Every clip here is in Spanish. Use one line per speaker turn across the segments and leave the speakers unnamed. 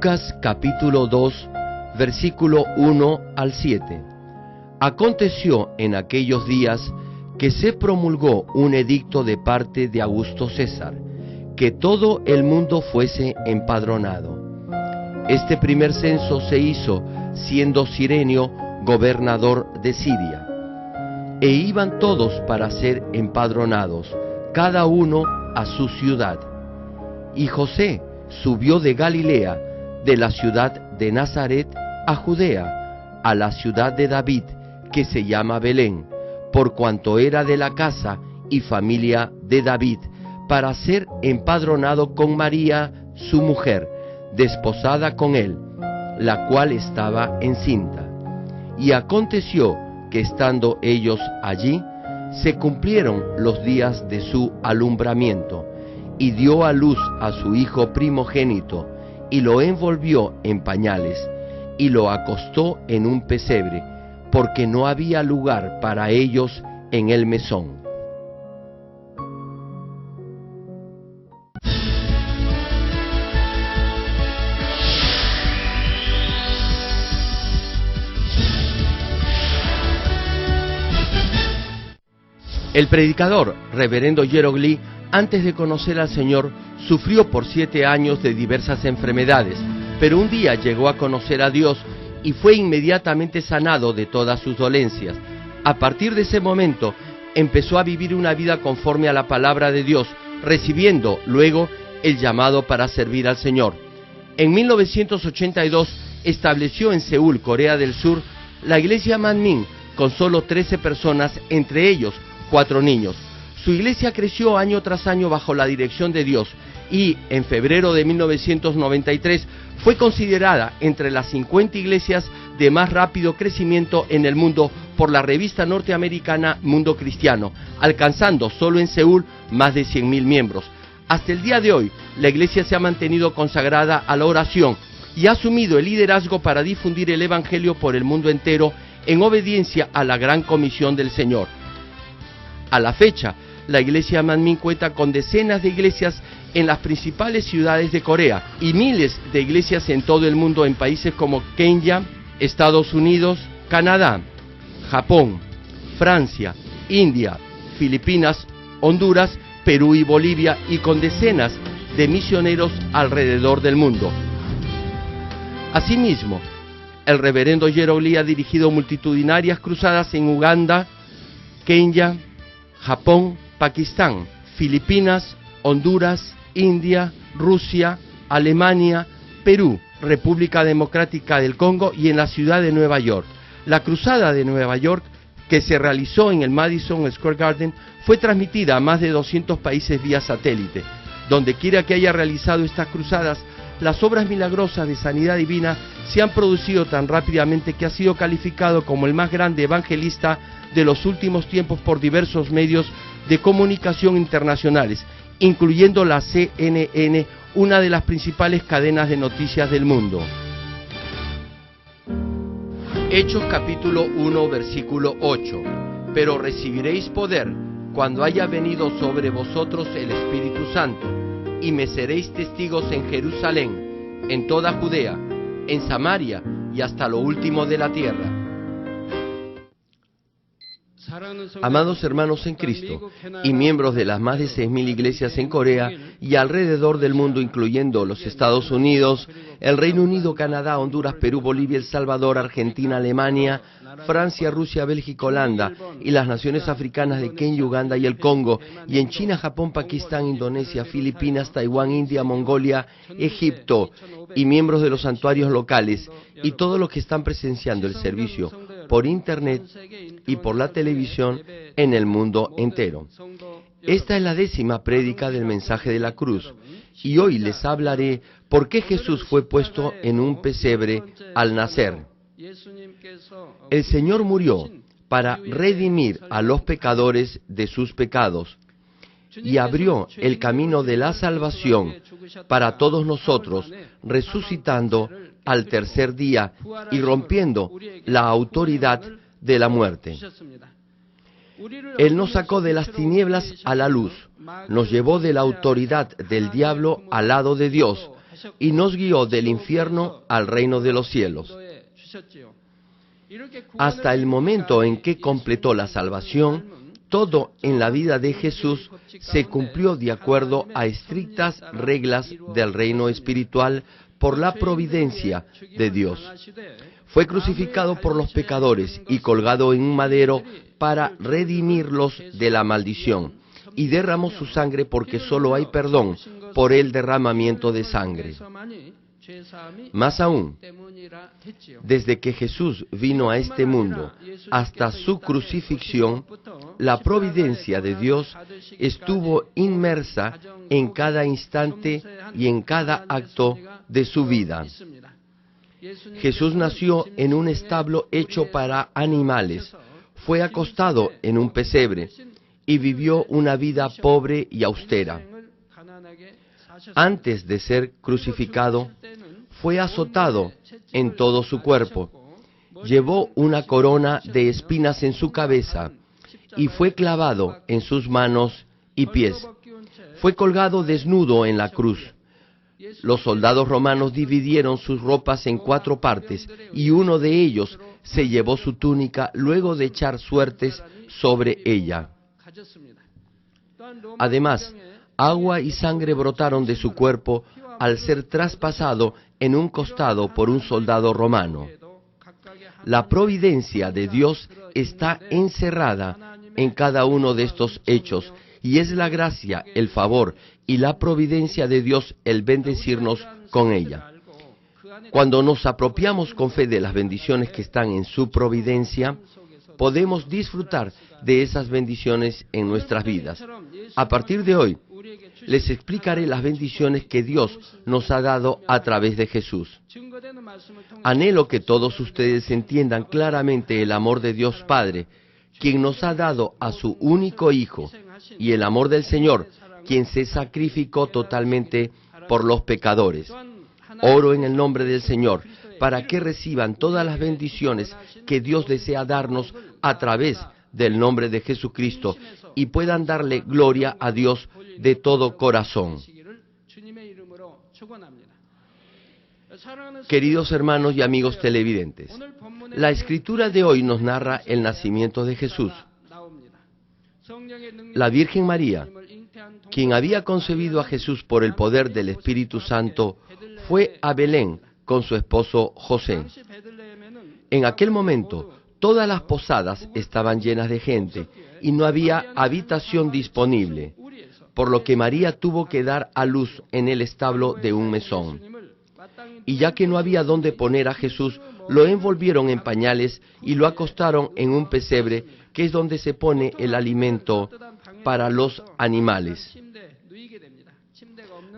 Lucas capítulo 2, versículo 1 al 7. Aconteció en aquellos días que se promulgó un edicto de parte de Augusto César, que todo el mundo fuese empadronado. Este primer censo se hizo siendo Cirenio gobernador de Siria. E iban todos para ser empadronados, cada uno a su ciudad. Y José subió de Galilea, de la ciudad de Nazaret, a Judea, a la ciudad de David, que se llama Belén, por cuanto era de la casa y familia de David, para ser empadronado con María, su mujer, desposada con él, la cual estaba encinta. Y aconteció que estando ellos allí, se cumplieron los días de su alumbramiento, y dio a luz a su hijo primogénito, y lo envolvió en pañales, y lo acostó en un pesebre, porque no había lugar para ellos en el mesón. El predicador, reverendo Gerald Lee, antes de conocer al Señor, sufrió por 7 años de diversas enfermedades, pero un día llegó a conocer a Dios y fue inmediatamente sanado de todas sus dolencias. A partir de ese momento, empezó a vivir una vida conforme a la palabra de Dios, recibiendo luego el llamado para servir al Señor. En 1982, estableció en Seúl, Corea del Sur, la iglesia Manmin, con solo 13 personas, entre ellos 4 niños. Su iglesia creció año tras año bajo la dirección de Dios y en febrero de 1993 fue considerada entre las 50 iglesias de más rápido crecimiento en el mundo por la revista norteamericana Mundo Cristiano, alcanzando solo en Seúl más de 100.000 miembros. Hasta el día de hoy, la iglesia se ha mantenido consagrada a la oración y ha asumido el liderazgo para difundir el evangelio por el mundo entero en obediencia a la gran comisión del Señor. A la fecha, la iglesia Manmin cuenta con decenas de iglesias en las principales ciudades de Corea y miles de iglesias en todo el mundo en países como Kenia, Estados Unidos, Canadá, Japón, Francia, India, Filipinas, Honduras, Perú y Bolivia, y con decenas de misioneros alrededor del mundo. Asimismo, el reverendo Gerald Lee ha dirigido multitudinarias cruzadas en Uganda, Kenia, Japón, Pakistán, Filipinas, Honduras, India, Rusia, Alemania, Perú, República Democrática del Congo y en la ciudad de Nueva York. La cruzada de Nueva York, que se realizó en el Madison Square Garden, fue transmitida a más de 200 países vía satélite. Donde quiera que haya realizado estas cruzadas, las obras milagrosas de sanidad divina se han producido tan rápidamente que ha sido calificado como el más grande evangelista de los últimos tiempos por diversos medios de comunicación internacionales, incluyendo la CNN, una de las principales cadenas de noticias del mundo. Hechos capítulo 1, versículo 8. Pero recibiréis poder cuando haya venido sobre vosotros el Espíritu Santo, y me seréis testigos en Jerusalén, en toda Judea, en Samaria y hasta lo último de la tierra. Amados hermanos en Cristo y miembros de las más de 6.000 iglesias en Corea y alrededor del mundo, incluyendo los Estados Unidos, el Reino Unido, Canadá, Honduras, Perú, Bolivia, El Salvador, Argentina, Alemania, Francia, Rusia, Bélgica, Holanda y las naciones africanas de Kenia, Uganda y el Congo, y en China, Japón, Pakistán, Indonesia, Filipinas, Taiwán, India, Mongolia, Egipto, y miembros de los santuarios locales y todos los que están presenciando el servicio por internet y por la televisión en el mundo entero. Esta es la 10ª prédica del mensaje de la cruz, y hoy les hablaré por qué Jesús fue puesto en un pesebre al nacer. El Señor murió para redimir a los pecadores de sus pecados y abrió el camino de la salvación para todos nosotros, resucitando al tercer día y rompiendo la autoridad de la muerte. Él nos sacó de las tinieblas a la luz, nos llevó de la autoridad del diablo al lado de Dios, y nos guió del infierno al reino de los cielos. Hasta el momento en que completó la salvación, todo en la vida de Jesús se cumplió de acuerdo a estrictas reglas del reino espiritual por la providencia de Dios. Fue crucificado por los pecadores y colgado en un madero para redimirlos de la maldición, y derramó su sangre porque solo hay perdón por el derramamiento de sangre. Más aún, desde que Jesús vino a este mundo hasta su crucifixión, la providencia de Dios estuvo inmersa en cada instante y en cada acto de su vida. Jesús nació en un establo hecho para animales, fue acostado en un pesebre y vivió una vida pobre y austera. Antes de ser crucificado, fue azotado en todo su cuerpo, llevó una corona de espinas en su cabeza y fue clavado en sus manos y pies. Fue colgado desnudo en la cruz. Los soldados romanos dividieron sus ropas en 4 partes y uno de ellos se llevó su túnica luego de echar suertes sobre ella. Además, agua y sangre brotaron de su cuerpo al ser traspasado en un costado por un soldado romano. La providencia de Dios está encerrada en cada uno de estos hechos, y es la gracia, el favor y la providencia de Dios el bendecirnos con ella. Cuando nos apropiamos con fe de las bendiciones que están en su providencia, podemos disfrutar de esas bendiciones en nuestras vidas. A partir de hoy, les explicaré las bendiciones que Dios nos ha dado a través de Jesús. Anhelo que todos ustedes entiendan claramente el amor de Dios Padre, quien nos ha dado a su único Hijo, y el amor del Señor, quien se sacrificó totalmente por los pecadores. Oro en el nombre del Señor, para que reciban todas las bendiciones que Dios desea darnos a través del nombre de Jesucristo, y puedan darle gloria a Dios de todo corazón. Queridos hermanos y amigos televidentes, la escritura de hoy nos narra el nacimiento de Jesús. La Virgen María, quien había concebido a Jesús por el poder del Espíritu Santo, fue a Belén con su esposo José. En aquel momento, todas las posadas estaban llenas de gente y no había habitación disponible, por lo que María tuvo que dar a luz en el establo de un mesón. Y ya que no había dónde poner a Jesús, lo envolvieron en pañales y lo acostaron en un pesebre, que es donde se pone el alimento para los animales.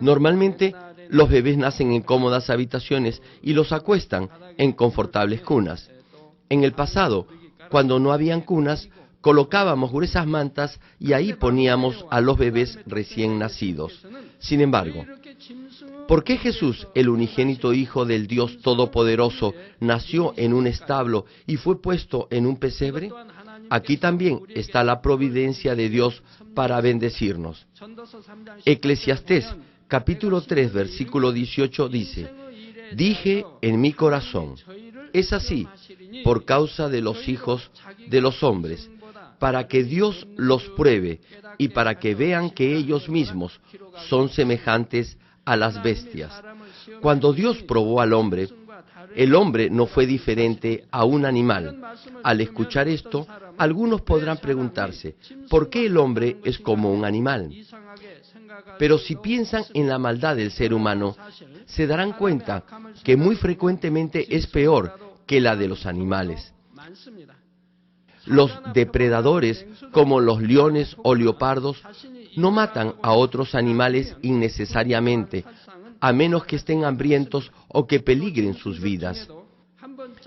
Normalmente, los bebés nacen en cómodas habitaciones y los acuestan en confortables cunas. En el pasado, cuando no habían cunas, colocábamos gruesas mantas y ahí poníamos a los bebés recién nacidos. Sin embargo, ¿por qué Jesús, el unigénito Hijo del Dios Todopoderoso, nació en un establo y fue puesto en un pesebre? Aquí también está la providencia de Dios para bendecirnos. Eclesiastés, capítulo 3, versículo 18 dice: Dije en mi corazón, es así por causa de los hijos de los hombres, para que Dios los pruebe y para que vean que ellos mismos son semejantes a las bestias. Cuando Dios probó al hombre, el hombre no fue diferente a un animal. Al escuchar esto, algunos podrán preguntarse, ¿por qué el hombre es como un animal? Pero si piensan en la maldad del ser humano, se darán cuenta que muy frecuentemente es peor que la de los animales. Los depredadores, como los leones o leopardos, no matan a otros animales innecesariamente, a menos que estén hambrientos o que peligren sus vidas.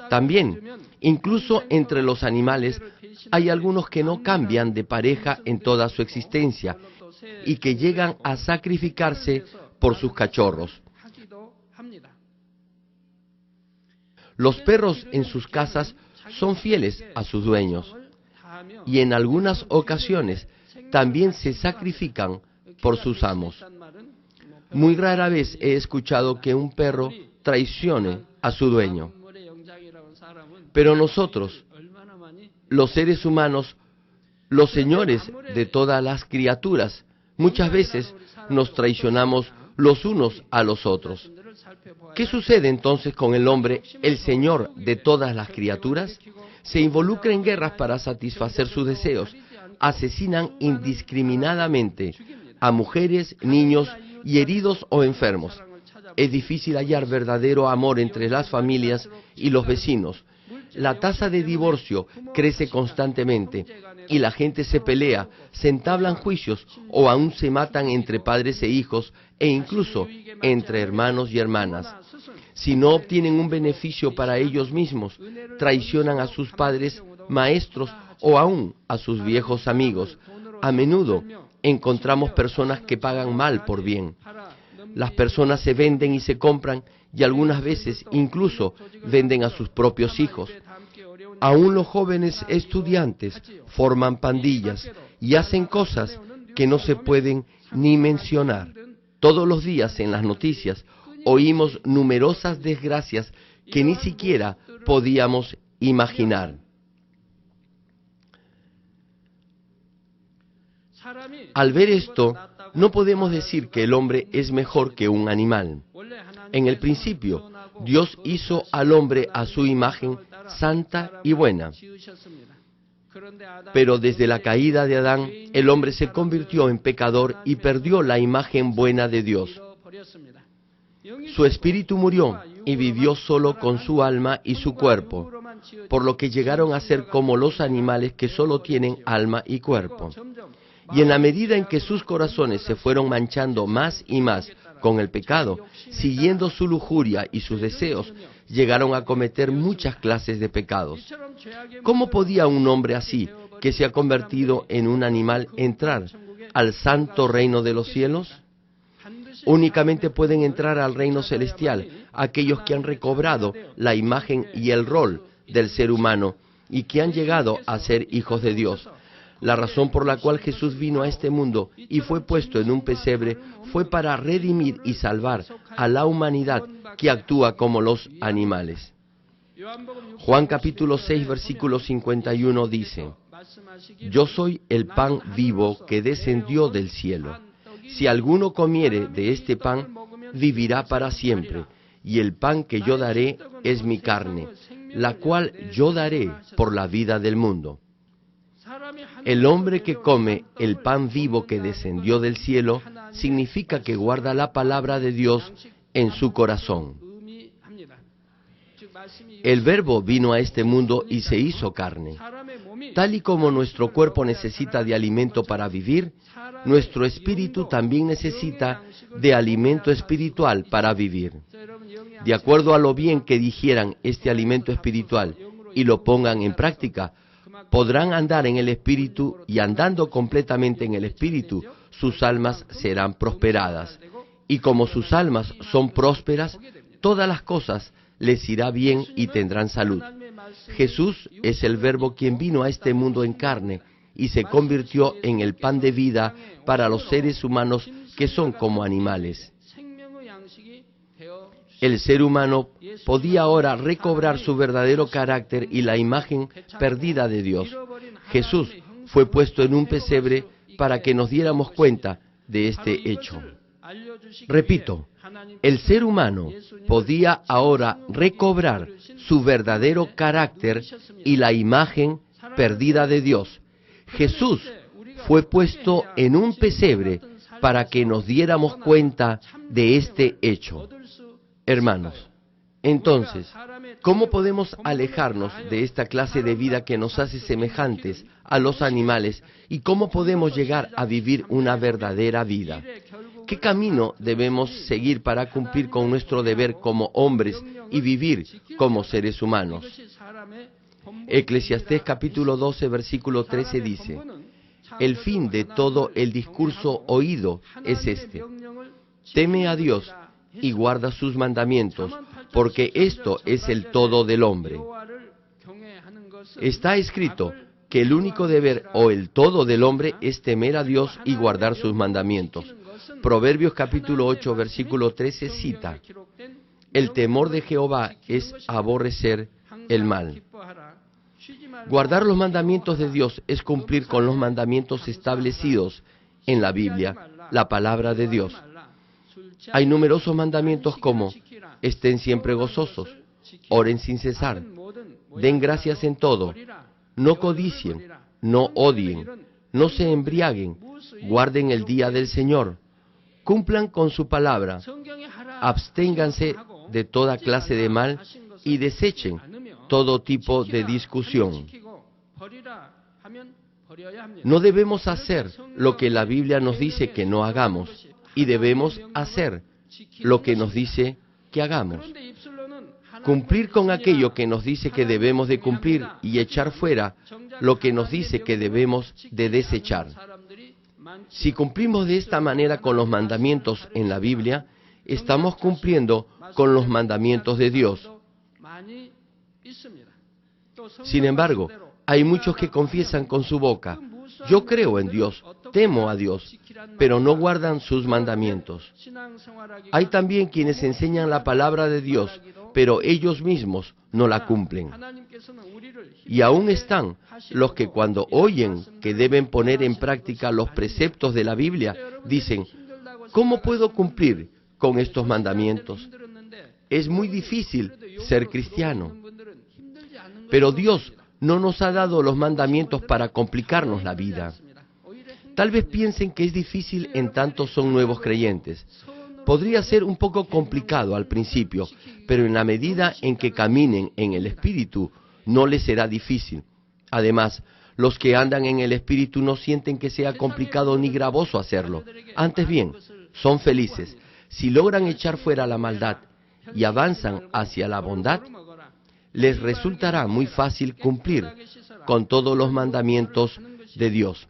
También, incluso entre los animales, hay algunos que no cambian de pareja en toda su existencia y que llegan a sacrificarse por sus cachorros. Los perros en sus casas son fieles a sus dueños y en algunas ocasiones también se sacrifican por sus amos. Muy rara vez he escuchado que un perro traicione a su dueño. Pero nosotros, los seres humanos, los señores de todas las criaturas, muchas veces nos traicionamos los unos a los otros. ¿Qué sucede entonces con el hombre, el señor de todas las criaturas? Se involucra en guerras para satisfacer sus deseos, asesinan indiscriminadamente a mujeres, niños y heridos o enfermos. Es difícil hallar verdadero amor entre las familias y los vecinos. La tasa de divorcio crece constantemente y la gente se pelea, se entablan juicios o aún se matan entre padres e hijos e incluso entre hermanos y hermanas. Si no obtienen un beneficio para ellos mismos, traicionan a sus padres, maestros o aún a sus viejos amigos. A menudo encontramos personas que pagan mal por bien. Las personas se venden y se compran y algunas veces incluso venden a sus propios hijos. Aún los jóvenes estudiantes forman pandillas y hacen cosas que no se pueden ni mencionar. Todos los días en las noticias oímos numerosas desgracias que ni siquiera podíamos imaginar. Al ver esto, no podemos decir que el hombre es mejor que un animal. En el principio, Dios hizo al hombre a su imagen santa y buena. Pero desde la caída de Adán, el hombre se convirtió en pecador y perdió la imagen buena de Dios. Su espíritu murió y vivió solo con su alma y su cuerpo, por lo que llegaron a ser como los animales que solo tienen alma y cuerpo. Y en la medida en que sus corazones se fueron manchando más y más con el pecado, siguiendo su lujuria y sus deseos, llegaron a cometer muchas clases de pecados. ¿Cómo podía un hombre así, que se ha convertido en un animal, entrar al santo reino de los cielos? Únicamente pueden entrar al reino celestial aquellos que han recobrado la imagen y el rol del ser humano y que han llegado a ser hijos de Dios. La razón por la cual Jesús vino a este mundo y fue puesto en un pesebre fue para redimir y salvar a la humanidad que actúa como los animales. Juan capítulo 6, versículo 51 dice: Yo soy el pan vivo que descendió del cielo. Si alguno comiere de este pan, vivirá para siempre, y el pan que yo daré es mi carne, la cual yo daré por la vida del mundo. El hombre que come el pan vivo que descendió del cielo significa que guarda la palabra de Dios en su corazón. El Verbo vino a este mundo y se hizo carne. Tal y como nuestro cuerpo necesita de alimento para vivir, nuestro espíritu también necesita de alimento espiritual para vivir. De acuerdo a lo bien que digieran este alimento espiritual y lo pongan en práctica, podrán andar en el Espíritu, y andando completamente en el Espíritu, sus almas serán prosperadas. Y como sus almas son prósperas, todas las cosas les irá bien y tendrán salud. Jesús es el Verbo quien vino a este mundo en carne y se convirtió en el pan de vida para los seres humanos que son como animales. El ser humano podía ahora recobrar su verdadero carácter y la imagen perdida de Dios. Jesús fue puesto en un pesebre para que nos diéramos cuenta de este hecho. Repito, el ser humano podía ahora recobrar su verdadero carácter y la imagen perdida de Dios. Jesús fue puesto en un pesebre para que nos diéramos cuenta de este hecho. Hermanos, entonces, ¿cómo podemos alejarnos de esta clase de vida que nos hace semejantes a los animales y cómo podemos llegar a vivir una verdadera vida? ¿Qué camino debemos seguir para cumplir con nuestro deber como hombres y vivir como seres humanos? Eclesiastés capítulo 12, versículo 13 dice: El fin de todo el discurso oído es este: teme a Dios y guarda sus mandamientos, porque esto es el todo del hombre. Está escrito que el único deber o el todo del hombre es temer a Dios y guardar sus mandamientos. Proverbios capítulo 8, versículo 13 cita: el temor de Jehová es aborrecer el mal. Guardar los mandamientos de Dios es cumplir con los mandamientos establecidos en la Biblia, la palabra de Dios. Hay numerosos mandamientos como: estén siempre gozosos, oren sin cesar, den gracias en todo, no codicien, no odien, no se embriaguen, guarden el día del Señor, cumplan con su palabra, absténganse de toda clase de mal y desechen todo tipo de discusión. No debemos hacer lo que la Biblia nos dice que no hagamos, y debemos hacer lo que nos dice que hagamos. Cumplir con aquello que nos dice que debemos de cumplir y echar fuera lo que nos dice que debemos de desechar. Si cumplimos de esta manera con los mandamientos en la Biblia, estamos cumpliendo con los mandamientos de Dios. Sin embargo, hay muchos que confiesan con su boca: yo creo en Dios, temo a Dios, pero no guardan sus mandamientos. Hay también quienes enseñan la palabra de Dios, pero ellos mismos no la cumplen. Y aún están los que cuando oyen que deben poner en práctica los preceptos de la Biblia, dicen: ¿cómo puedo cumplir con estos mandamientos? Es muy difícil ser cristiano. Pero Dios no nos ha dado los mandamientos para complicarnos la vida. Tal vez piensen que es difícil en tanto son nuevos creyentes. Podría ser un poco complicado al principio, pero en la medida en que caminen en el Espíritu, no les será difícil. Además, los que andan en el Espíritu no sienten que sea complicado ni gravoso hacerlo. Antes bien, son felices si logran echar fuera la maldad y avanzan hacia la bondad. Les resultará muy fácil cumplir con todos los mandamientos de Dios.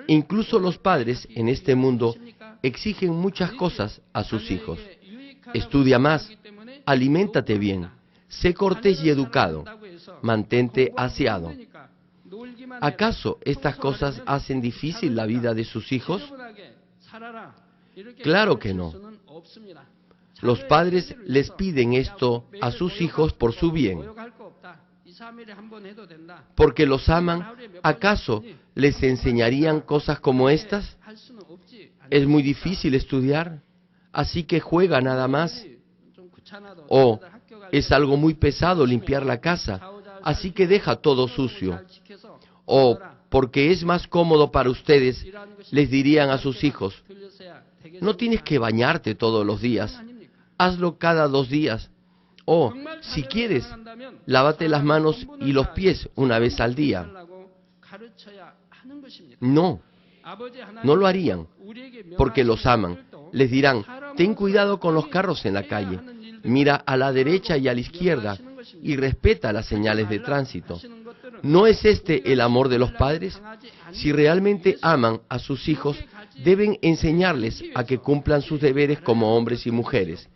Incluso los padres en este mundo exigen muchas cosas a sus hijos. Estudia más, aliméntate bien, sé cortés y educado, mantente aseado. ¿Acaso estas cosas hacen difícil la vida de sus hijos? Claro que no. Los padres les piden esto a sus hijos por su bien. Porque los aman, ¿acaso les enseñarían cosas como estas? Es muy difícil estudiar, así que juega nada más. O es algo muy pesado limpiar la casa, así que deja todo sucio. O porque es más cómodo para ustedes, les dirían a sus hijos: no tienes que bañarte todos los días, hazlo cada 2 días. O, si quieres, lávate las manos y los pies una vez al día. No, no lo harían, porque los aman. Les dirán: ten cuidado con los carros en la calle, mira a la derecha y a la izquierda, y respeta las señales de tránsito. ¿No es este el amor de los padres? Si realmente aman a sus hijos, deben enseñarles a que cumplan sus deberes como hombres y mujeres.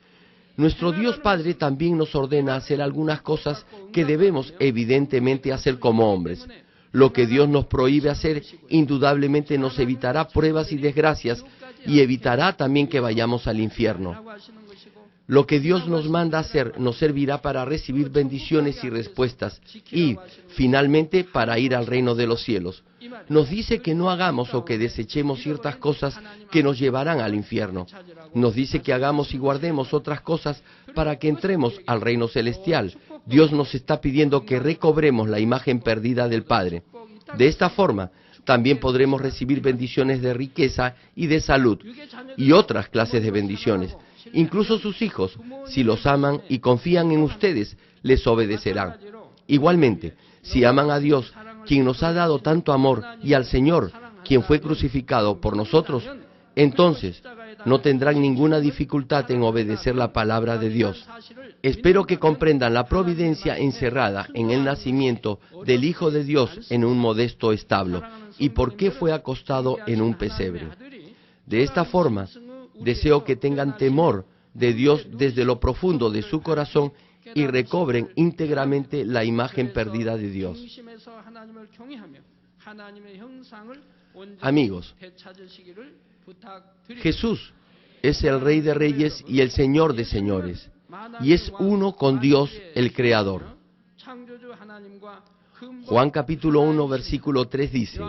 Nuestro Dios Padre también nos ordena hacer algunas cosas que debemos evidentemente hacer como hombres. Lo que Dios nos prohíbe hacer indudablemente nos evitará pruebas y desgracias y evitará también que vayamos al infierno. Lo que Dios nos manda hacer nos servirá para recibir bendiciones y respuestas y, finalmente, para ir al reino de los cielos. Nos dice que no hagamos o que desechemos ciertas cosas que nos llevarán al infierno. Nos dice que hagamos y guardemos otras cosas para que entremos al reino celestial. Dios nos está pidiendo que recobremos la imagen perdida del Padre. De esta forma, también podremos recibir bendiciones de riqueza y de salud y otras clases de bendiciones. Incluso sus hijos, si los aman y confían en ustedes, les obedecerán. Igualmente, si aman a Dios, quien nos ha dado tanto amor, y al Señor, quien fue crucificado por nosotros, entonces no tendrán ninguna dificultad en obedecer la palabra de Dios. Espero que comprendan la providencia encerrada en el nacimiento del Hijo de Dios en un modesto establo y por qué fue acostado en un pesebre. De esta forma, deseo que tengan temor de Dios desde lo profundo de su corazón y recobren íntegramente la imagen perdida de Dios. Amigos, Jesús es el Rey de Reyes y el Señor de Señores, y es uno con Dios el Creador. Juan capítulo 1, versículo 3 dice: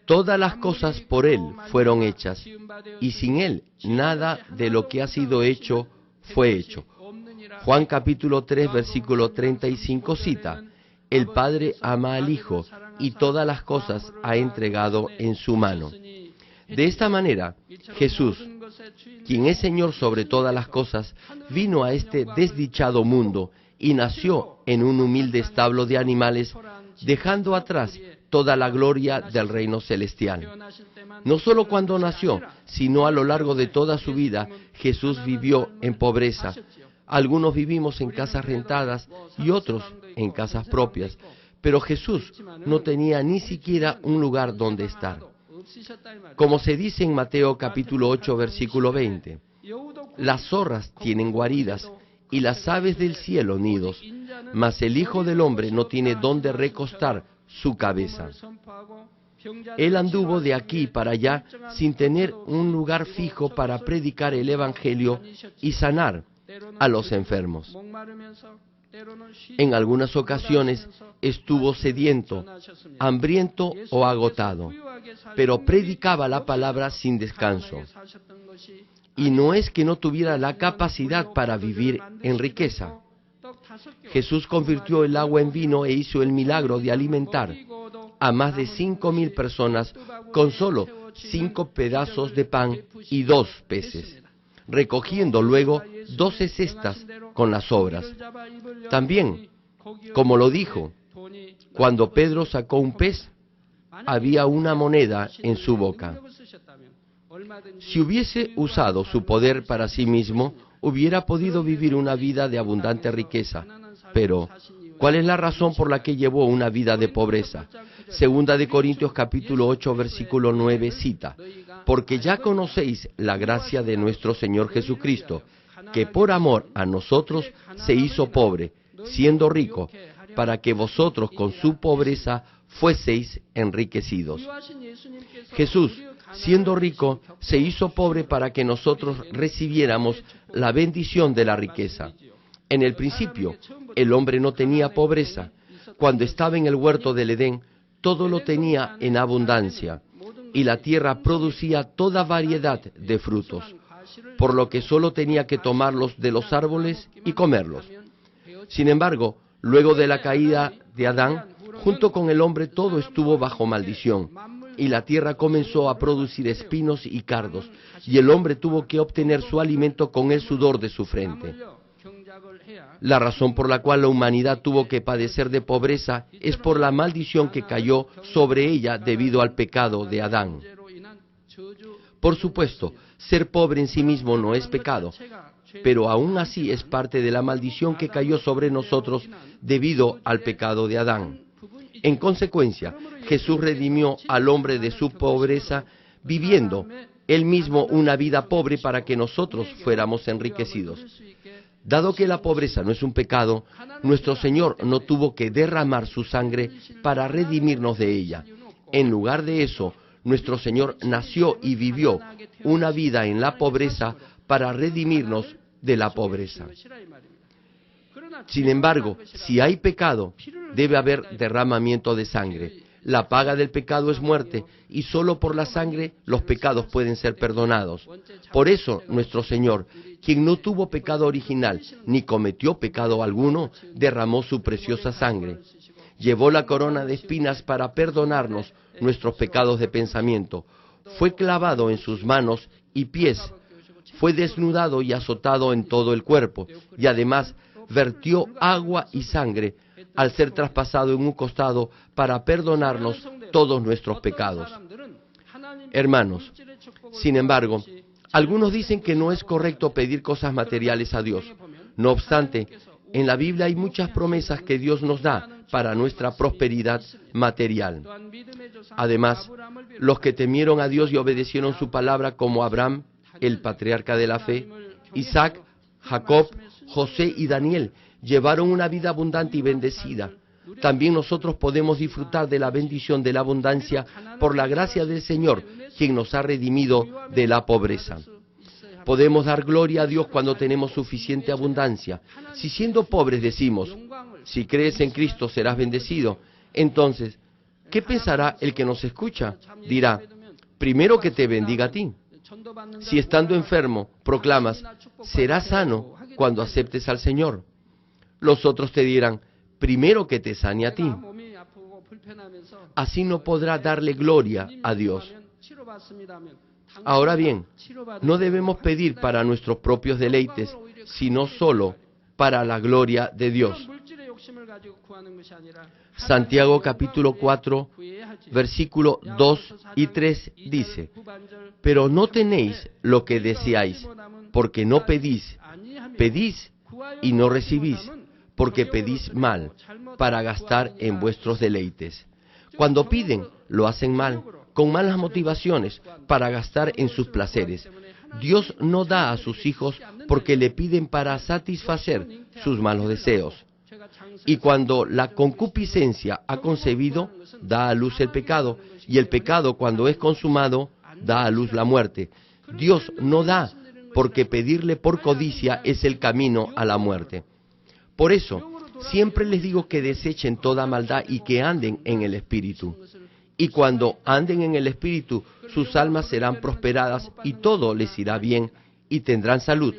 todas las cosas por Él fueron hechas, y sin Él nada de lo que ha sido hecho fue hecho. Juan capítulo 3, versículo 35 cita: el Padre ama al Hijo, y todas las cosas ha entregado en su mano. De esta manera, Jesús, quien es Señor sobre todas las cosas, vino a este desdichado mundo y nació en un humilde establo de animales, dejando atrás toda la gloria del reino celestial. No solo cuando nació, sino a lo largo de toda su vida, Jesús vivió en pobreza. Algunos vivimos en casas rentadas y otros en casas propias, pero Jesús no tenía ni siquiera un lugar donde estar. Como se dice en Mateo capítulo 8, versículo 20, las zorras tienen guaridas y las aves del cielo nidos, mas el Hijo del Hombre no tiene dónde recostar su cabeza. Él anduvo de aquí para allá sin tener un lugar fijo para predicar el Evangelio y sanar a los enfermos. En algunas ocasiones estuvo sediento, hambriento o agotado, pero predicaba la palabra sin descanso. Y no es que no tuviera la capacidad para vivir en riqueza. Jesús convirtió el agua en vino e hizo el milagro de alimentar a más de 5,000 personas con solo 5 pedazos de pan y 2 peces, recogiendo luego 12 cestas con las sobras. También, como lo dijo, cuando Pedro sacó un pez, había una moneda en su boca. Si hubiese usado su poder para sí mismo, hubiera podido vivir una vida de abundante riqueza. Pero, ¿cuál es la razón por la que llevó una vida de pobreza? Segunda de Corintios capítulo 8, versículo 9 cita: porque ya conocéis la gracia de nuestro Señor Jesucristo, que por amor a nosotros se hizo pobre, siendo rico, para que vosotros con su pobreza fueseis enriquecidos. Jesús, siendo rico, se hizo pobre para que nosotros recibiéramos la bendición de la riqueza. En el principio, el hombre no tenía pobreza. Cuando estaba en el huerto del Edén, todo lo tenía en abundancia, y la tierra producía toda variedad de frutos, por lo que solo tenía que tomarlos de los árboles y comerlos. Sin embargo, luego de la caída de Adán, junto con el hombre todo estuvo bajo maldición, y la tierra comenzó a producir espinos y cardos, y el hombre tuvo que obtener su alimento con el sudor de su frente. La razón por la cual la humanidad tuvo que padecer de pobreza es por la maldición que cayó sobre ella debido al pecado de Adán. Por supuesto, ser pobre en sí mismo no es pecado, pero aún así es parte de la maldición que cayó sobre nosotros debido al pecado de Adán. En consecuencia, Jesús redimió al hombre de su pobreza, viviendo él mismo una vida pobre para que nosotros fuéramos enriquecidos. Dado que la pobreza no es un pecado, nuestro Señor no tuvo que derramar su sangre para redimirnos de ella. En lugar de eso, nuestro Señor nació y vivió una vida en la pobreza para redimirnos de la pobreza. Sin embargo, si hay pecado, debe haber derramamiento de sangre. La paga del pecado es muerte, y solo por la sangre los pecados pueden ser perdonados. Por eso, nuestro Señor, quien no tuvo pecado original, ni cometió pecado alguno, derramó su preciosa sangre. Llevó la corona de espinas para perdonarnos nuestros pecados de pensamiento. Fue clavado en sus manos y pies. Fue desnudado y azotado en todo el cuerpo, y además vertió agua y sangre al ser traspasado en un costado para perdonarnos todos nuestros pecados. Hermanos, sin embargo, algunos dicen que no es correcto pedir cosas materiales a Dios. No obstante, en la Biblia hay muchas promesas que Dios nos da para nuestra prosperidad material. Además, los que temieron a Dios y obedecieron su palabra, como Abraham, el patriarca de la fe, Isaac, Jacob, José y Daniel, llevaron una vida abundante y bendecida. También nosotros podemos disfrutar de la bendición de la abundancia por la gracia del Señor, quien nos ha redimido de la pobreza. Podemos dar gloria a Dios cuando tenemos suficiente abundancia. Si siendo pobres decimos, si crees en Cristo serás bendecido, entonces, ¿qué pensará el que nos escucha? Dirá, primero que te bendiga a ti. Si estando enfermo proclamas, serás sano cuando aceptes al Señor. Los otros te dirán, primero que te sane a ti. Así no podrá darle gloria a Dios. Ahora bien, no debemos pedir para nuestros propios deleites, sino solo para la gloria de Dios. Santiago capítulo 4, versículo 2 y 3 dice, pero no tenéis lo que deseáis, porque no pedís. Pedís y no recibís, porque pedís mal, para gastar en vuestros deleites. Cuando piden, lo hacen mal, con malas motivaciones, para gastar en sus placeres. Dios no da a sus hijos porque le piden para satisfacer sus malos deseos. Y cuando la concupiscencia ha concebido, da a luz el pecado, y el pecado, cuando es consumado, da a luz la muerte. Dios no da porque pedirle por codicia es el camino a la muerte. Por eso, siempre les digo que desechen toda maldad y que anden en el Espíritu. Y cuando anden en el Espíritu, sus almas serán prosperadas y todo les irá bien y tendrán salud.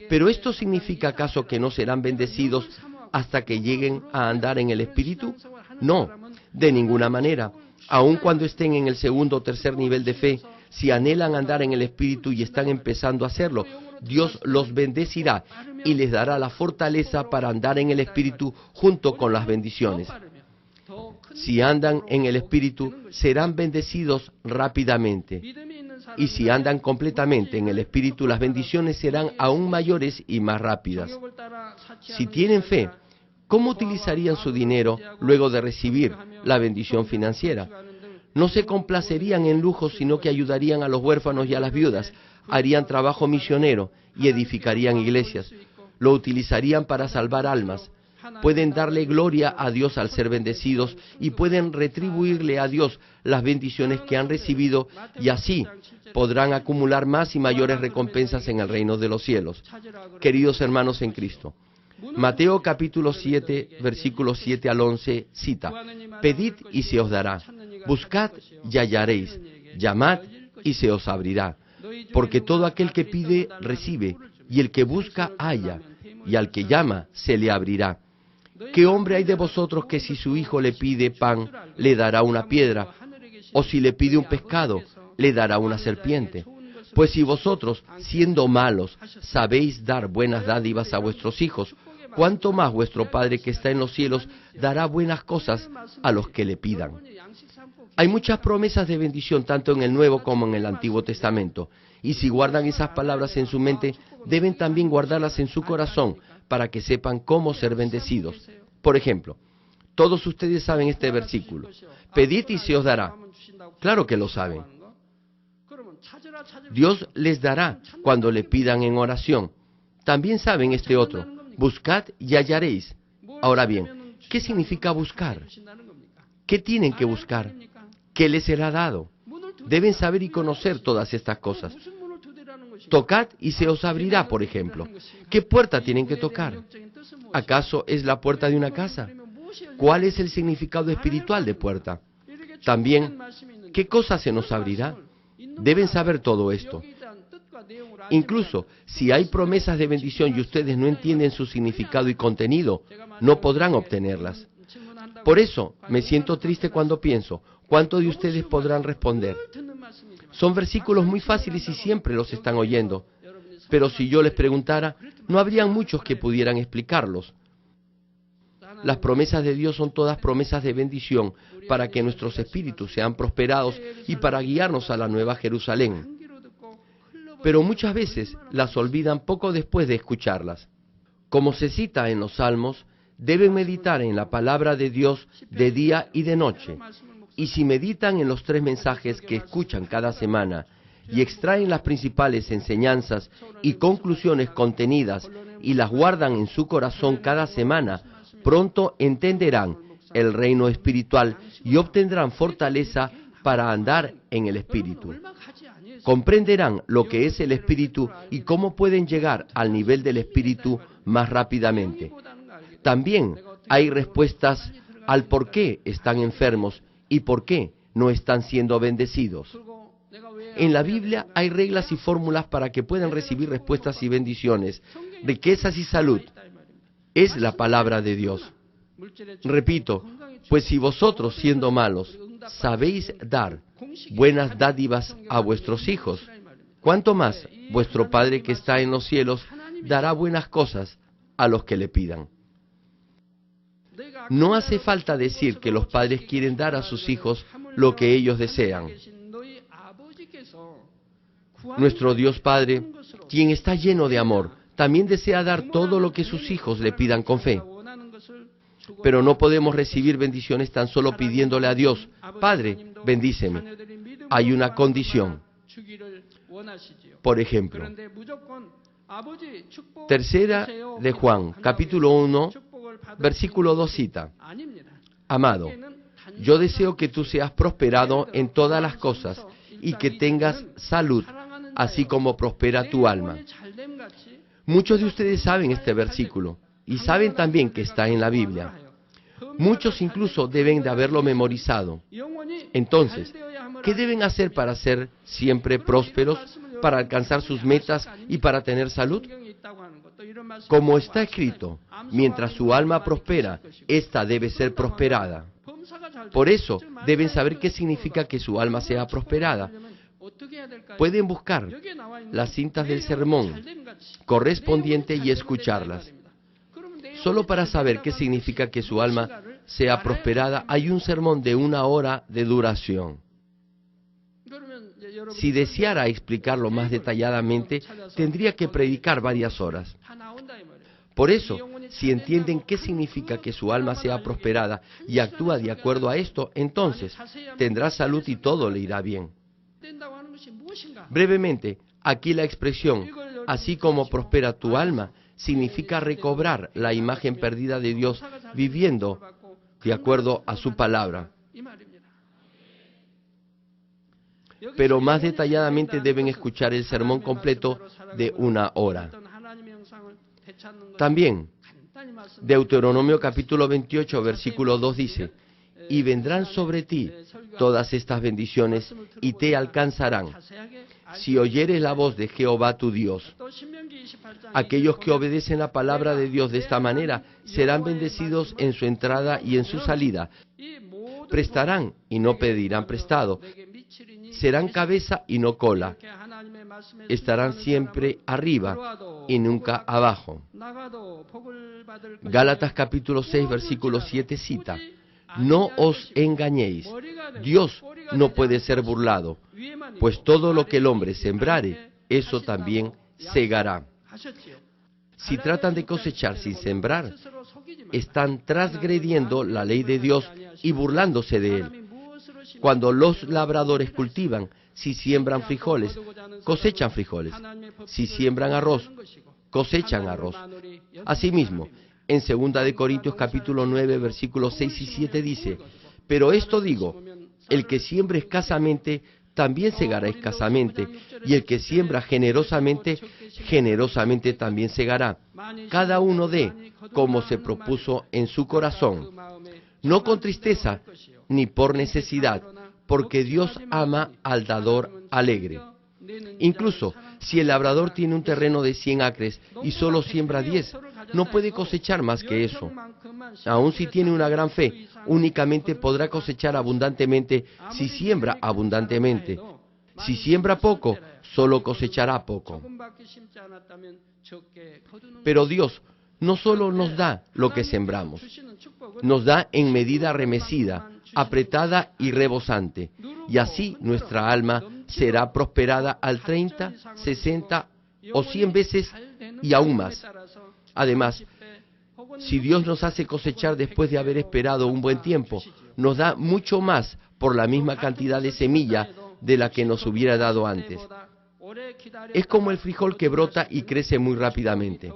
¿Pero esto significa acaso que no serán bendecidos hasta que lleguen a andar en el Espíritu? No, de ninguna manera. Aun cuando estén en el segundo o tercer nivel de fe, si anhelan andar en el Espíritu y están empezando a hacerlo, Dios los bendecirá y les dará la fortaleza para andar en el Espíritu junto con las bendiciones. Si andan en el Espíritu, serán bendecidos rápidamente. Y si andan completamente en el Espíritu, las bendiciones serán aún mayores y más rápidas. Si tienen fe, ¿cómo utilizarían su dinero luego de recibir la bendición financiera? No se complacerían en lujos, sino que ayudarían a los huérfanos y a las viudas, harían trabajo misionero y edificarían iglesias. Lo utilizarían para salvar almas. Pueden darle gloria a Dios al ser bendecidos y pueden retribuirle a Dios las bendiciones que han recibido y así podrán acumular más y mayores recompensas en el reino de los cielos. Queridos hermanos en Cristo, Mateo capítulo 7, versículos 7 al 11 cita, pedid y se os dará, buscad y hallaréis, llamad y se os abrirá, porque todo aquel que pide recibe, y el que busca halla, y al que llama se le abrirá. ¿Qué hombre hay de vosotros que si su hijo le pide pan, le dará una piedra? ¿O si le pide un pescado, le dará una serpiente? Pues si vosotros, siendo malos, sabéis dar buenas dádivas a vuestros hijos, ¿cuánto más vuestro Padre que está en los cielos dará buenas cosas a los que le pidan? Hay muchas promesas de bendición tanto en el Nuevo como en el Antiguo Testamento. Y si guardan esas palabras en su mente, deben también guardarlas en su corazón para que sepan cómo ser bendecidos. Por ejemplo, todos ustedes saben este versículo. Pedid y se os dará. Claro que lo saben. Dios les dará cuando le pidan en oración. También saben este otro. Buscad y hallaréis. Ahora bien, ¿qué significa buscar? ¿Qué tienen que buscar? ¿Qué les será dado? Deben saber y conocer todas estas cosas. Tocad y se os abrirá, por ejemplo. ¿Qué puerta tienen que tocar? ¿Acaso es la puerta de una casa? ¿Cuál es el significado espiritual de puerta? También, ¿qué cosa se nos abrirá? Deben saber todo esto. Incluso, si hay promesas de bendición y ustedes no entienden su significado y contenido, no podrán obtenerlas. Por eso, me siento triste cuando pienso, ¿cuántos de ustedes podrán responder? Son versículos muy fáciles y siempre los están oyendo. Pero si yo les preguntara, no habrían muchos que pudieran explicarlos. Las promesas de Dios son todas promesas de bendición para que nuestros espíritus sean prosperados y para guiarnos a la Nueva Jerusalén. Pero muchas veces las olvidan poco después de escucharlas. Como se cita en los Salmos, deben meditar en la palabra de Dios de día y de noche. Y si meditan en los 3 mensajes que escuchan cada semana y extraen las principales enseñanzas y conclusiones contenidas y las guardan en su corazón cada semana, pronto entenderán el reino espiritual y obtendrán fortaleza para andar en el Espíritu. Comprenderán lo que es el Espíritu y cómo pueden llegar al nivel del Espíritu más rápidamente. También hay respuestas al por qué están enfermos y por qué no están siendo bendecidos. En la Biblia hay reglas y fórmulas para que puedan recibir respuestas y bendiciones, riquezas y salud. Es la palabra de Dios. Repito, pues si vosotros, siendo malos, sabéis dar buenas dádivas a vuestros hijos, ¿cuánto más vuestro Padre que está en los cielos dará buenas cosas a los que le pidan? No hace falta decir que los padres quieren dar a sus hijos lo que ellos desean. Nuestro Dios Padre, quien está lleno de amor, también desea dar todo lo que sus hijos le pidan con fe. Pero no podemos recibir bendiciones tan solo pidiéndole a Dios, Padre, bendíceme. Hay una condición. Por ejemplo, Tercera de Juan, capítulo 1, versículo 2 cita: Amado, yo deseo que tú seas prosperado en todas las cosas y que tengas salud, así como prospera tu alma. Muchos de ustedes saben este versículo y saben también que está en la Biblia. Muchos incluso deben de haberlo memorizado. Entonces, ¿qué deben hacer para ser siempre prósperos, para alcanzar sus metas y para tener salud? Como está escrito, mientras su alma prospera, ésta debe ser prosperada. Por eso, deben saber qué significa que su alma sea prosperada. Pueden buscar las cintas del sermón correspondiente y escucharlas. Solo para saber qué significa que su alma sea prosperada, hay un sermón de 1 hora de duración. Si deseara explicarlo más detalladamente, tendría que predicar varias horas. Por eso, si entienden qué significa que su alma sea prosperada y actúa de acuerdo a esto, entonces tendrá salud y todo le irá bien. Brevemente, aquí la expresión, así como prospera tu alma, significa recobrar la imagen perdida de Dios viviendo de acuerdo a su palabra. Pero más detalladamente deben escuchar el sermón completo de 1 hora. También, Deuteronomio capítulo 28, versículo 2 dice: Y vendrán sobre ti todas estas bendiciones y te alcanzarán, si oyeres la voz de Jehová tu Dios. Aquellos que obedecen la palabra de Dios de esta manera serán bendecidos en su entrada y en su salida. Prestarán y no pedirán prestado. Serán cabeza y no cola. Estarán siempre arriba y nunca abajo. Gálatas capítulo 6, versículo 7 cita: No os engañéis, Dios no puede ser burlado, pues todo lo que el hombre sembrare, eso también segará. Si tratan de cosechar sin sembrar, están transgrediendo la ley de Dios y burlándose de él. Cuando los labradores cultivan, si siembran frijoles, cosechan frijoles. Si siembran arroz, cosechan arroz. Asimismo, en 2 de Corintios capítulo 9, versículos 6 y 7 dice: Pero esto digo, el que siembra escasamente, también segará escasamente, y el que siembra generosamente, generosamente también segará. Cada uno dé como se propuso en su corazón, no con tristeza ni por necesidad, porque Dios ama al dador alegre. Incluso si el labrador tiene un terreno de 100 acres y solo siembra 10, no puede cosechar más que eso. Aun si tiene una gran fe, únicamente podrá cosechar abundantemente si siembra abundantemente. Si siembra poco, solo cosechará poco. Pero Dios no solo nos da lo que sembramos, nos da en medida remecida, apretada y rebosante, y así nuestra alma será prosperada al 30, 60 o 100 veces y aún más. Además, si Dios nos hace cosechar después de haber esperado un buen tiempo, nos da mucho más por la misma cantidad de semilla de la que nos hubiera dado antes. Es como el frijol que brota y crece muy rápidamente.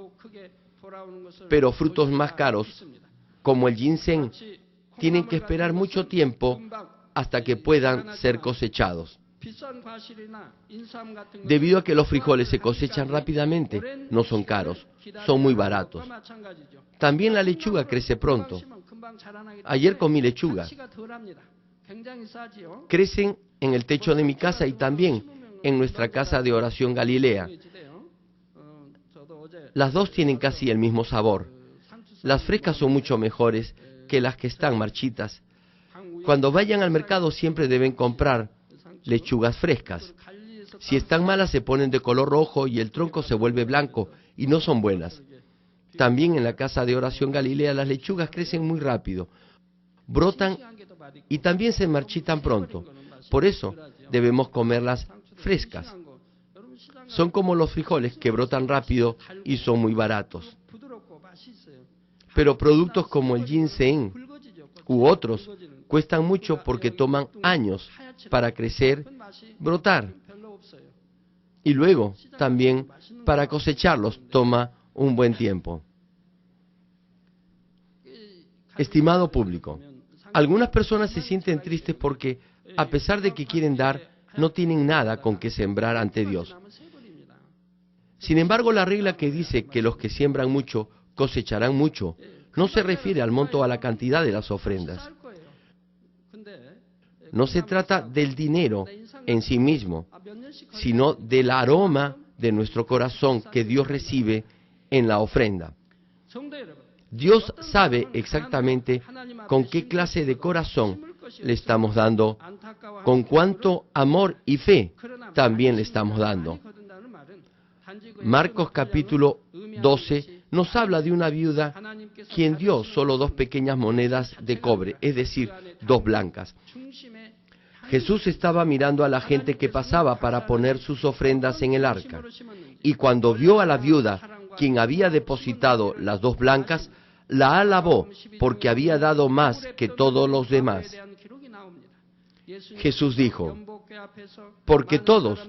Pero frutos más caros, como el ginseng, tienen que esperar mucho tiempo hasta que puedan ser cosechados. Debido a que los frijoles se cosechan rápidamente, no son caros, son muy baratos. También la lechuga crece pronto. Ayer comí lechuga. Crecen en el techo de mi casa y también en nuestra casa de oración Galilea. Las dos tienen casi el mismo sabor. Las frescas son mucho mejores que las que están marchitas. Cuando vayan al mercado siempre deben comprar lechugas frescas. Si están malas se ponen de color rojo y el tronco se vuelve blanco y no son buenas. También en la casa de oración Galilea las lechugas crecen muy rápido, brotan y también se marchitan pronto. Por eso debemos comerlas frescas. Son como los frijoles que brotan rápido y son muy baratos. Pero productos como el ginseng u otros cuestan mucho porque toman años para crecer, brotar. Y luego, también, para cosecharlos toma un buen tiempo. Estimado público, algunas personas se sienten tristes porque, a pesar de que quieren dar, no tienen nada con que sembrar ante Dios. Sin embargo, la regla que dice que los que siembran mucho cosecharán mucho, no se refiere al monto o a la cantidad de las ofrendas. No se trata del dinero en sí mismo, sino del aroma de nuestro corazón que Dios recibe en la ofrenda. Dios sabe exactamente con qué clase de corazón le estamos dando, con cuánto amor y fe también le estamos dando. Marcos capítulo 12 nos habla de una viuda quien dio solo 2 pequeñas monedas de cobre, es decir, 2 blancas. Jesús estaba mirando a la gente que pasaba para poner sus ofrendas en el arca. Y cuando vio a la viuda, quien había depositado las 2 blancas, la alabó porque había dado más que todos los demás. Jesús dijo, porque todos,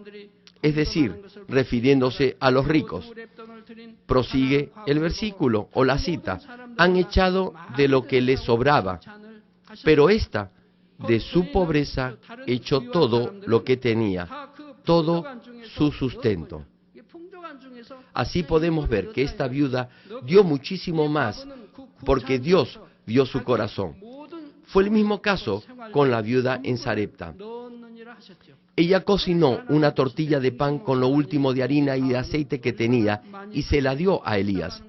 es decir, refiriéndose a los ricos, prosigue el versículo o la cita, han echado de lo que les sobraba, pero ésta, de su pobreza, echó todo lo que tenía, todo su sustento. Así podemos ver que esta viuda dio muchísimo más, porque Dios vio su corazón. Fue el mismo caso con la viuda en Sarepta. Ella cocinó una tortilla de pan con lo último de harina y de aceite que tenía y se la dio a Elías.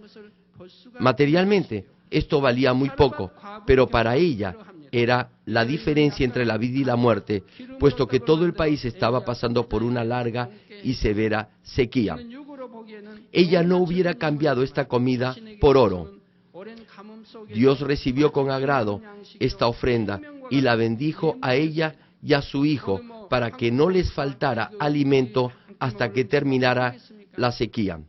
Materialmente, esto valía muy poco, pero para ella era la diferencia entre la vida y la muerte, puesto que todo el país estaba pasando por una larga y severa sequía. Ella no hubiera cambiado esta comida por oro. Dios recibió con agrado esta ofrenda y la bendijo a ella y a su hijo para que no les faltara alimento hasta que terminara la sequía.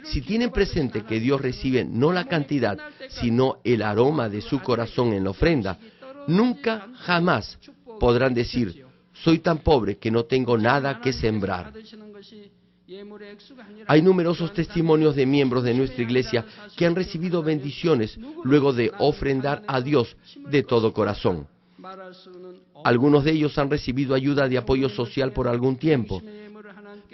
Si tienen presente que Dios recibe no la cantidad, sino el aroma de su corazón en la ofrenda, nunca, jamás podrán decir, soy tan pobre que no tengo nada que sembrar. Hay numerosos testimonios de miembros de nuestra iglesia que han recibido bendiciones luego de ofrendar a Dios de todo corazón. Algunos de ellos han recibido ayuda de apoyo social por algún tiempo,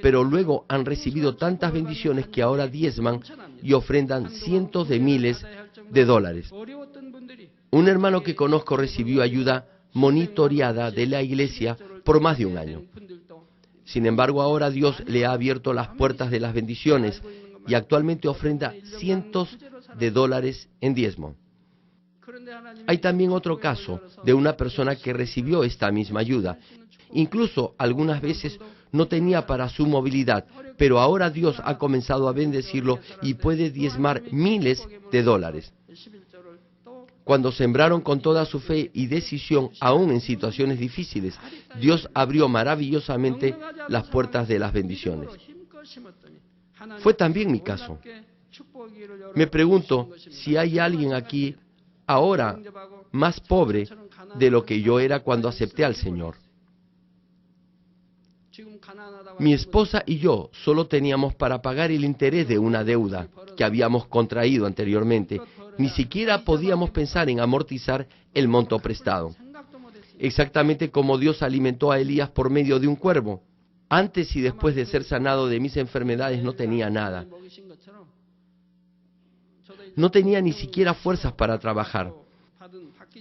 pero luego han recibido tantas bendiciones que ahora diezman y ofrendan cientos de miles de dólares. Un hermano que conozco recibió ayuda monitoreada de la iglesia por más de un año. Sin embargo, ahora Dios le ha abierto las puertas de las bendiciones y actualmente ofrenda cientos de dólares en diezmo. Hay también otro caso de una persona que recibió esta misma ayuda. Incluso algunas veces no tenía para su movilidad, pero ahora Dios ha comenzado a bendecirlo y puede diezmar miles de dólares. Cuando sembraron con toda su fe y decisión, aún en situaciones difíciles, Dios abrió maravillosamente las puertas de las bendiciones. Fue también mi caso. Me pregunto si hay alguien aquí ahora más pobre de lo que yo era cuando acepté al Señor. Mi esposa y yo solo teníamos para pagar el interés de una deuda que habíamos contraído anteriormente. Ni siquiera podíamos pensar en amortizar el monto prestado. exactamente como Dios alimentó a Elías por medio de un cuervo. Antes y después de ser sanado de mis enfermedades no tenía nada. No tenía ni siquiera fuerzas para trabajar.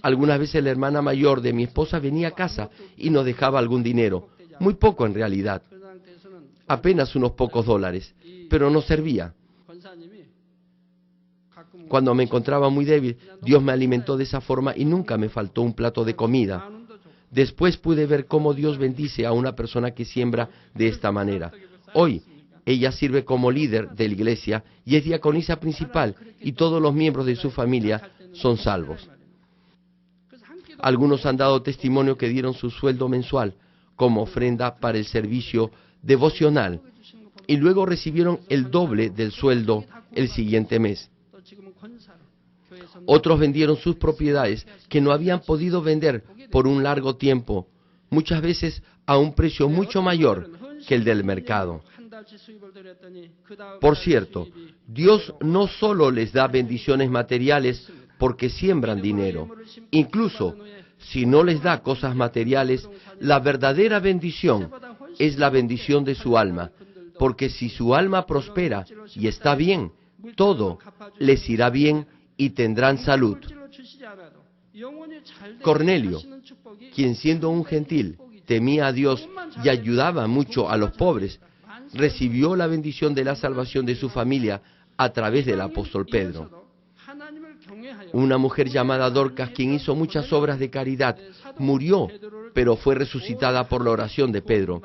Algunas veces la hermana mayor de mi esposa venía a casa y nos dejaba algún dinero, muy poco en realidad, apenas unos pocos dólares, pero no servía. Cuando me encontraba muy débil, Dios me alimentó de esa forma y nunca me faltó un plato de comida. Después pude ver cómo Dios bendice a una persona que siembra de esta manera. Hoy, ella sirve como líder de la iglesia y es diaconisa principal, y todos los miembros de su familia son salvos. Algunos han dado testimonio que dieron su sueldo mensual como ofrenda para el servicio devocional y luego recibieron el doble del sueldo el siguiente mes. Otros vendieron sus propiedades que no habían podido vender por un largo tiempo, muchas veces a un precio mucho mayor que el del mercado. Por cierto, Dios no solo les da bendiciones materiales porque siembran dinero. Incluso si no les da cosas materiales, la verdadera bendición es la bendición de su alma, porque si su alma prospera y está bien, todo les irá bien y tendrán salud. Cornelio, quien siendo un gentil temía a Dios y ayudaba mucho a los pobres, recibió la bendición de la salvación de su familia a través del apóstol Pedro. Una mujer llamada Dorcas, quien hizo muchas obras de caridad, murió, pero fue resucitada por la oración de Pedro.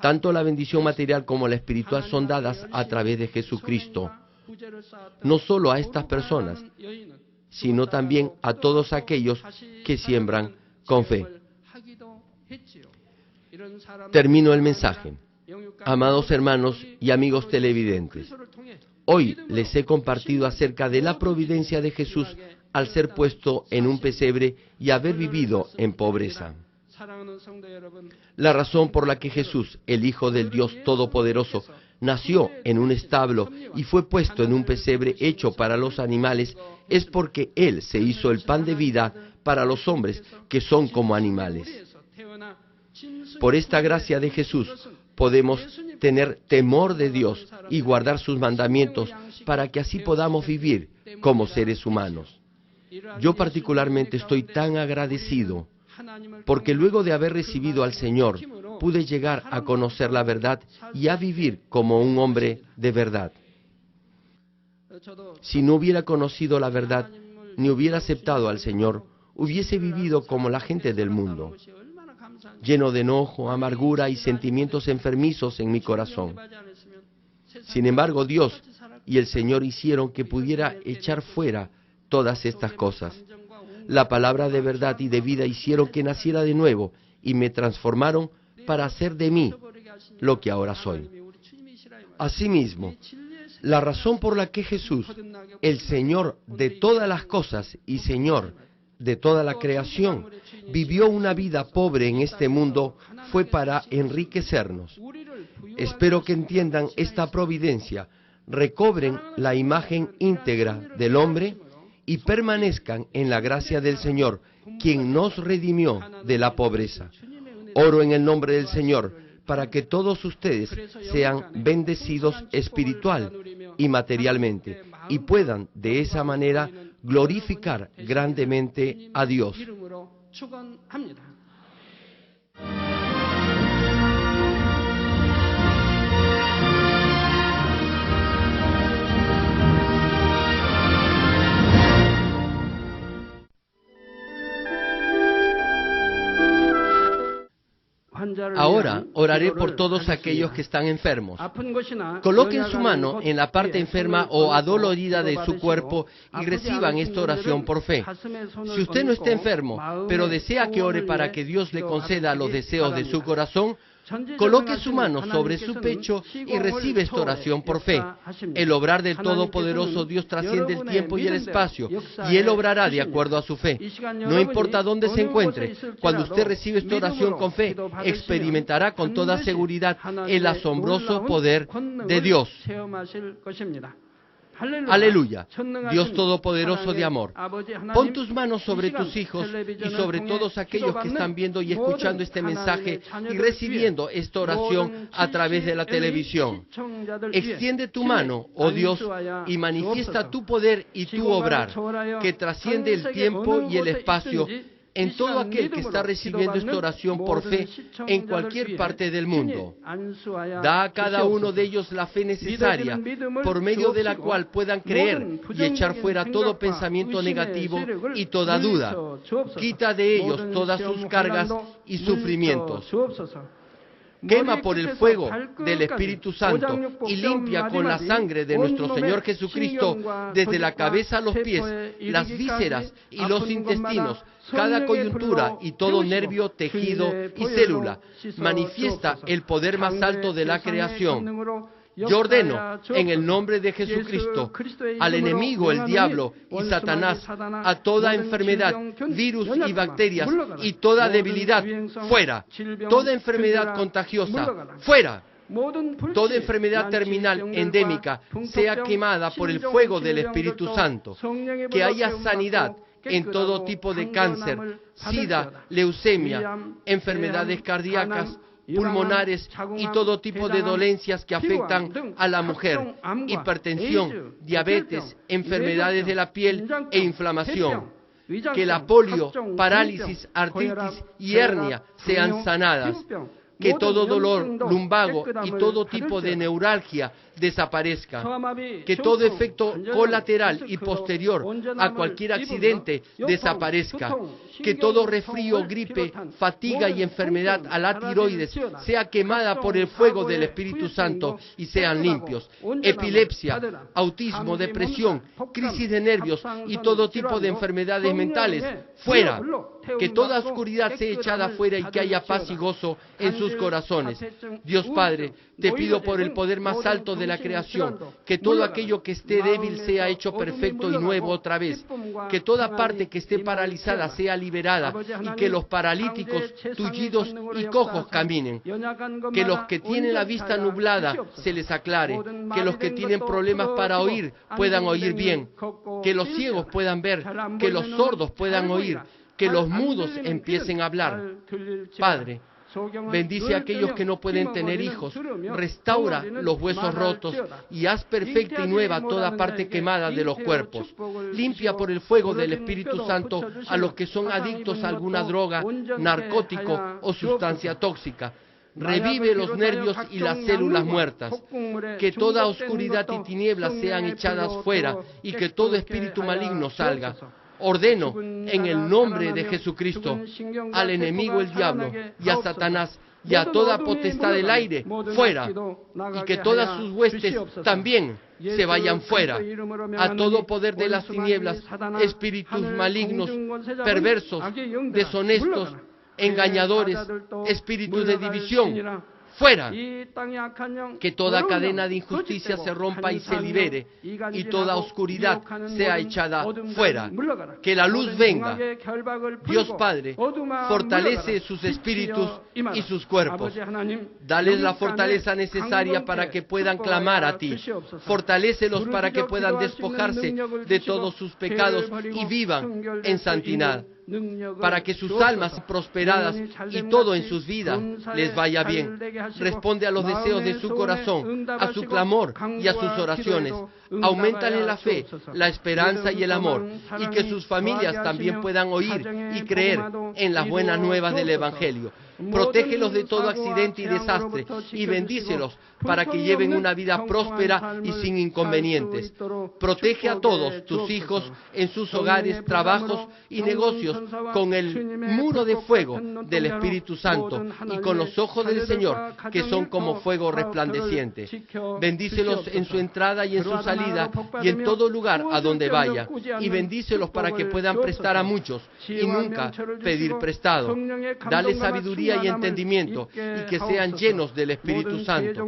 Tanto la bendición material como la espiritual son dadas a través de Jesucristo, no solo a estas personas, sino también a todos aquellos que siembran con fe. Termino el mensaje. Amados hermanos y amigos televidentes, hoy les he compartido acerca de la providencia de Jesús al ser puesto en un pesebre y haber vivido en pobreza. La razón por la que Jesús, el Hijo del Dios Todopoderoso, nació en un establo y fue puesto en un pesebre hecho para los animales es porque Él se hizo el pan de vida para los hombres que son como animales. Por esta gracia de Jesús podemos tener temor de Dios y guardar sus mandamientos para que así podamos vivir como seres humanos. Yo particularmente estoy tan agradecido porque luego de haber recibido al Señor pude llegar a conocer la verdad y a vivir como un hombre de verdad. Si no hubiera conocido la verdad ni hubiera aceptado al Señor, hubiese vivido como la gente del mundo, lleno de enojo, amargura y sentimientos enfermizos en mi corazón. Sin embargo, Dios y el Señor hicieron que pudiera echar fuera todas estas cosas. La palabra de verdad y de vida hicieron que naciera de nuevo y me transformaron para hacer de mí lo que ahora soy. Asimismo, la razón por la que Jesús, el Señor de todas las cosas y Señor de toda la creación, vivió una vida pobre en este mundo fue para enriquecernos. Espero que entiendan esta providencia, recobren la imagen íntegra del hombre y permanezcan en la gracia del Señor, quien nos redimió de la pobreza. Oro en el nombre del Señor para que todos ustedes sean bendecidos espiritual y materialmente y puedan de esa manera glorificar grandemente a Dios. Ahora oraré por todos aquellos que están enfermos. Coloquen su mano en la parte enferma o adolorida de su cuerpo y reciban esta oración por fe. Si usted no está enfermo, pero desea que ore para que Dios le conceda los deseos de su corazón, coloque su mano sobre su pecho y recibe esta oración por fe. El obrar del Todopoderoso Dios trasciende el tiempo y el espacio, y Él obrará de acuerdo a su fe. No importa dónde se encuentre, cuando usted recibe esta oración con fe, experimentará con toda seguridad el asombroso poder de Dios. Aleluya, Dios Todopoderoso de amor. Pon tus manos sobre tus hijos y sobre todos aquellos que están viendo y escuchando este mensaje y recibiendo esta oración a través de la televisión. Extiende tu mano, oh Dios, y manifiesta tu poder y tu obrar, que trasciende el tiempo y el espacio, en todo aquel que está recibiendo esta oración por fe en cualquier parte del mundo. Da a cada uno de ellos la fe necesaria, por medio de la cual puedan creer y echar fuera todo pensamiento negativo y toda duda. Quita de ellos todas sus cargas y sufrimientos. Quema por el fuego del Espíritu Santo y limpia con la sangre de nuestro Señor Jesucristo desde la cabeza a los pies, las vísceras y los intestinos, cada coyuntura y todo nervio, tejido y célula. Manifiesta el poder más alto de la creación. Yo ordeno, en el nombre de Jesucristo, al enemigo, el diablo y Satanás, a toda enfermedad, virus y bacterias y toda debilidad, fuera. Toda enfermedad contagiosa, fuera. Toda enfermedad terminal endémica sea quemada por el fuego del Espíritu Santo. Que haya sanidad en todo tipo de cáncer, sida, leucemia, enfermedades cardíacas, pulmonares y todo tipo de dolencias que afectan a la mujer, hipertensión, diabetes, enfermedades de la piel e inflamación. Que la polio, parálisis, artritis y hernia sean sanadas. Que todo dolor lumbago y todo tipo de neuralgia desaparezca. Que todo efecto colateral y posterior a cualquier accidente desaparezca. Que todo resfrío, gripe, fatiga y enfermedad a la tiroides sea quemada por el fuego del Espíritu Santo y sean limpios. Epilepsia, autismo, depresión, crisis de nervios y todo tipo de enfermedades mentales, fuera. Que toda oscuridad sea echada fuera y que haya paz y gozo en sus corazones. Dios Padre, te pido por el poder más alto de la creación, que todo aquello que esté débil sea hecho perfecto y nuevo otra vez. Que toda parte que esté paralizada sea liberada y que los paralíticos, tullidos y cojos caminen. Que los que tienen la vista nublada se les aclare. Que los que tienen problemas para oír puedan oír bien. Que los ciegos puedan ver. Que los sordos puedan oír. Que los mudos empiecen a hablar. Padre, bendice a aquellos que no pueden tener hijos, restaura los huesos rotos y haz perfecta y nueva toda parte quemada de los cuerpos. Limpia por el fuego del Espíritu Santo a los que son adictos a alguna droga, narcótico o sustancia tóxica. Revive los nervios y las células muertas. Que toda oscuridad y tinieblas sean echadas fuera y que todo espíritu maligno salga. Ordeno en el nombre de Jesucristo al enemigo el diablo y a Satanás y a toda potestad del aire fuera, y que todas sus huestes también se vayan fuera. A todo poder de las tinieblas, espíritus malignos, perversos, deshonestos, engañadores, espíritus de división, fuera. Que toda cadena de injusticia se rompa y se libere, y toda oscuridad sea echada fuera. Que la luz venga. Dios Padre, fortalece sus espíritus y sus cuerpos. Dales la fortaleza necesaria para que puedan clamar a ti. Fortalécelos para que puedan despojarse de todos sus pecados y vivan en santidad. Para que sus almas prosperadas y todo en sus vidas les vaya bien. Responde a los deseos de su corazón, a su clamor y a sus oraciones. Auméntale la fe, la esperanza y el amor, y que sus familias también puedan oír y creer en las buenas nuevas del Evangelio. Protégelos de todo accidente y desastre y bendícelos para que lleven una vida próspera y sin inconvenientes. Protege a todos tus hijos en sus hogares, trabajos y negocios con el muro de fuego del Espíritu Santo y con los ojos del Señor que son como fuego resplandeciente. Bendícelos en su entrada y en su salida y en todo lugar a donde vaya, y bendícelos para que puedan prestar a muchos y nunca pedir prestado. Dale sabiduría y entendimiento y que sean llenos del Espíritu Santo.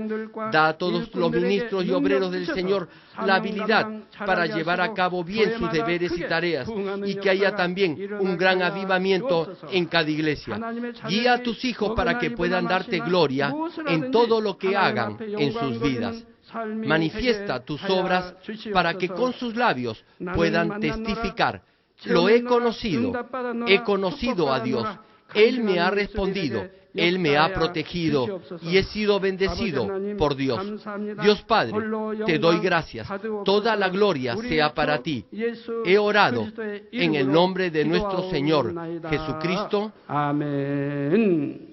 Da a todos los ministros y obreros del Señor la habilidad para llevar a cabo bien sus deberes y tareas, y que haya también un gran avivamiento en cada iglesia. Guía a tus hijos para que puedan darte gloria en todo lo que hagan en sus vidas. Manifiesta tus obras para que con sus labios puedan testificar. Lo he conocido a Dios. Él me ha respondido, Él me ha protegido y he sido bendecido por Dios. Dios Padre, te doy gracias. Toda la gloria sea para ti. He orado en el nombre de nuestro Señor Jesucristo.
Amén.